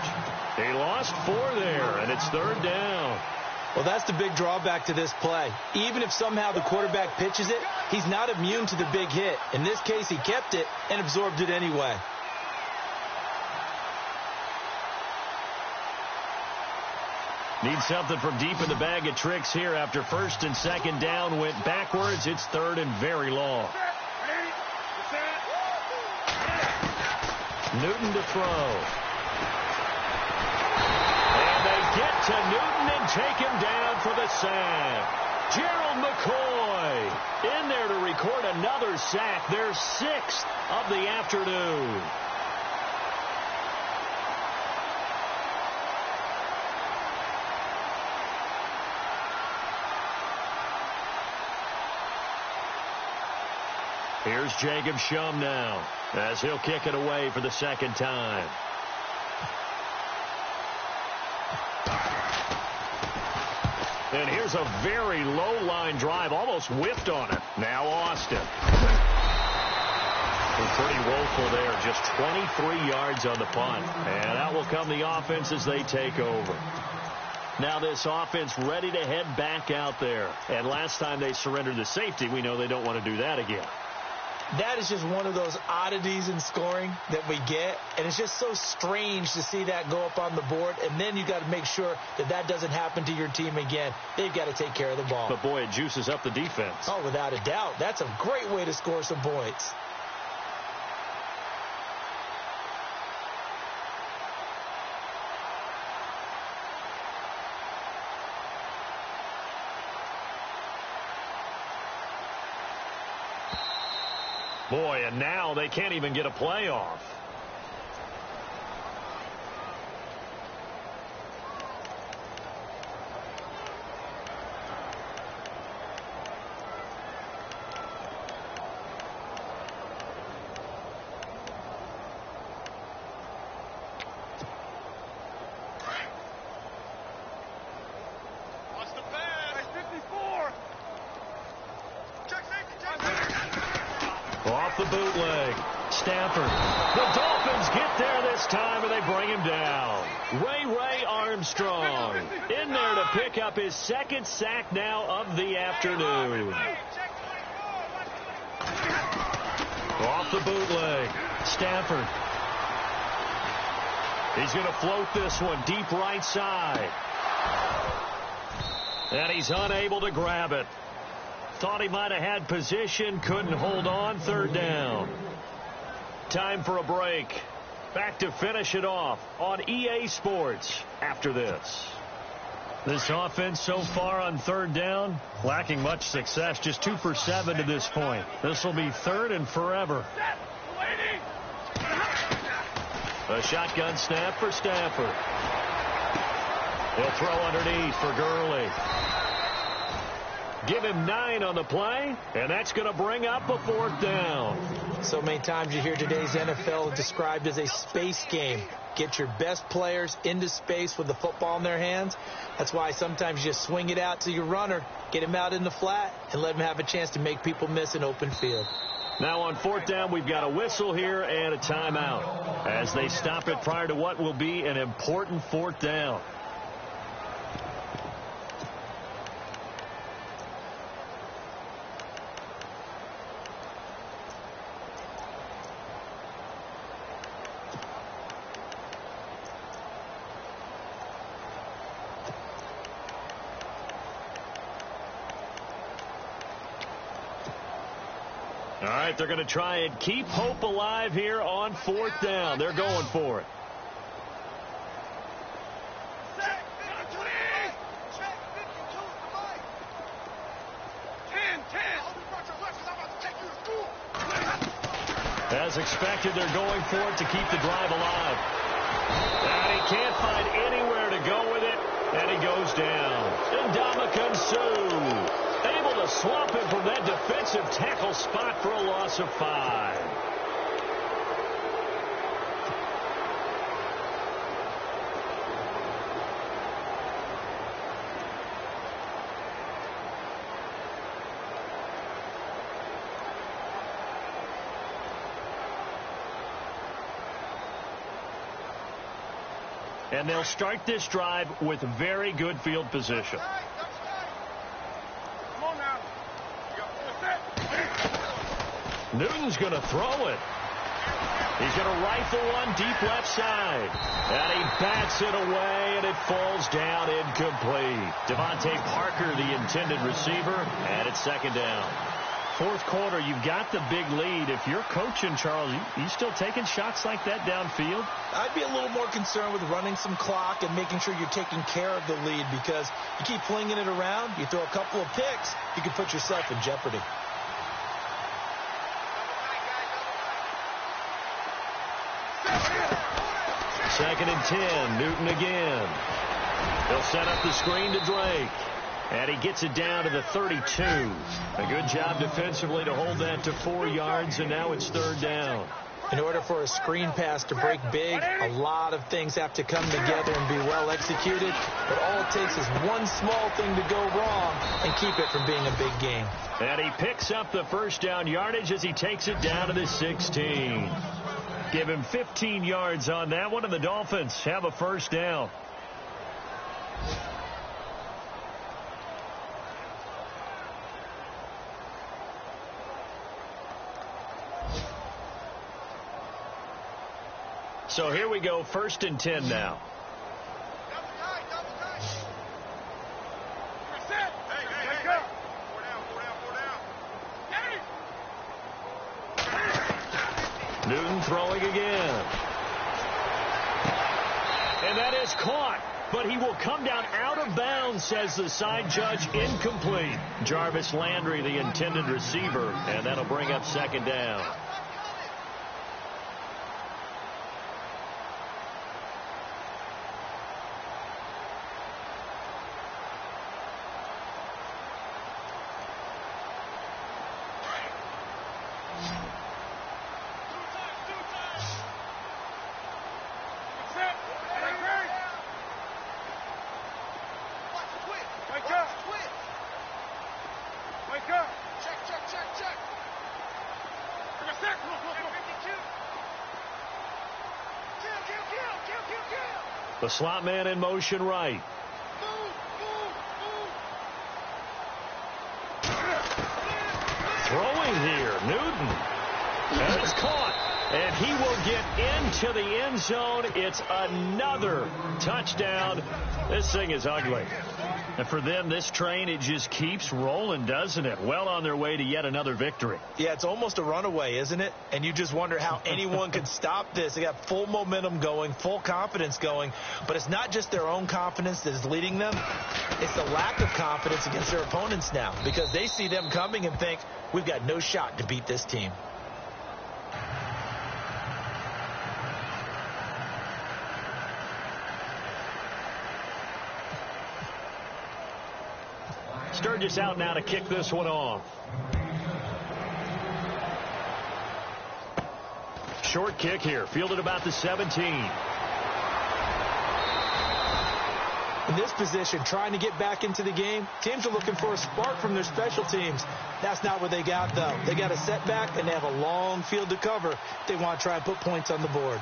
He lost 4 there, and it's third down. Well, that's the big drawback to this play. Even if somehow the quarterback pitches it, he's not immune to the big hit. In this case, he kept it and absorbed it anyway. Need something from deep in the bag of tricks here after first and second down went backwards. It's third and very long. Newton to throw. And they get to Newton and take him down for the sack. Gerald McCoy in there to record another sack, their 6th of the afternoon. Here's Jacob Shum now as he'll kick it away for the second time. And here's a very low line drive, almost whiffed on it. Now Austin. Pretty woeful there, just 23 yards on the punt. And out will come the offense as they take over. Now this offense ready to head back out there. And last time they surrendered the safety, we know they don't want to do that again. That is just one of those oddities in scoring that we get, and it's just so strange to see that go up on the board, and then you got to make sure that that doesn't happen to your team again. They've got to take care of the ball. But, boy, it juices up the defense. Oh, without a doubt. That's a great way to score some points. Boy, and now they can't even get a playoff. Watch the pass. 54. Check safety. Check safety. Off the bootleg. Stafford. The Dolphins get there this time, and they bring him down. Ray Armstrong in there to pick up his second sack now of the afternoon. Off the bootleg. Stafford. He's going to float this one deep right side. And he's unable to grab it. Thought he might have had position, couldn't hold on. Third down. Time for a break. Back to finish it off on EA Sports after this. This offense so far on third down, lacking much success. Just 2 for 7 to this point. This will be third and forever. A shotgun snap for Stafford. He'll throw underneath for Gurley. Give him 9 on the play, and that's going to bring up a 4th down. So many times you hear today's NFL described as a space game. Get your best players into space with the football in their hands. That's why sometimes you just swing it out to your runner, get him out in the flat, and let him have a chance to make people miss an open field. Now on 4th down, we've got a whistle here and a timeout as they stop it prior to what will be an important 4th down. All right, they're going to try and keep hope alive here on 4th down. They're going for it. As expected, they're going for it to keep the drive alive. And he can't find anywhere to go with it, and he goes down. Ndamukong Suh able to swamp him from that defensive tackle spot for a loss of 5. And they'll start this drive with very good field position. Newton's going to throw it. He's going to rifle one deep left side. And he bats it away, and it falls down incomplete. Devontae Parker, the intended receiver, and it's 2nd down. 4th quarter, you've got the big lead. If you're coaching, Charles, you still taking shots like that downfield? I'd be a little more concerned with running some clock and making sure you're taking care of the lead, because you keep flinging it around, you throw a couple of picks, you can put yourself in jeopardy. Second and 10. Newton again. He'll set up the screen to Drake. And he gets it down to the 32. A good job defensively to hold that to 4 yards, and now it's 3rd down. In order for a screen pass to break big, a lot of things have to come together and be well executed. But all it takes is one small thing to go wrong and keep it from being a big game. And he picks up the 1st down yardage as he takes it down to the 16. Give him 15 yards on that one, and the Dolphins have a 1st down. So here we go, 1st and 10 now. Newton throwing again. And that is caught. But he will come down out of bounds, says the side judge. Incomplete. Jarvis Landry, the intended receiver. And that'll bring up 2nd down. The slot man in motion right. Throwing here, Newton. And it's caught. And he will get into the end zone. It's another touchdown. This thing is ugly. And for them, this train, it just keeps rolling, doesn't it? Well on their way to yet another victory. Yeah, it's almost a runaway, isn't it? And you just wonder how anyone could stop this. They got full momentum going, full confidence going. But it's not just their own confidence that is leading them. It's the lack of confidence against their opponents now, because they see them coming and think, we've got no shot to beat this team. Sturgis out now to kick this one off. Short kick here, fielded about the 17. In this position, trying to get back into the game, teams are looking for a spark from their special teams. That's not what they got, though. They got a setback, and they have a long field to cover. They want to try and put points on the board.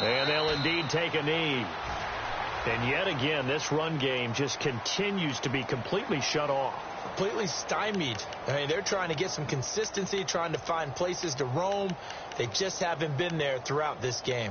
And they'll indeed take a knee. And yet again, this run game just continues to be completely shut off. Completely stymied. I mean, they're trying to get some consistency, trying to find places to roam. They just haven't been there throughout this game.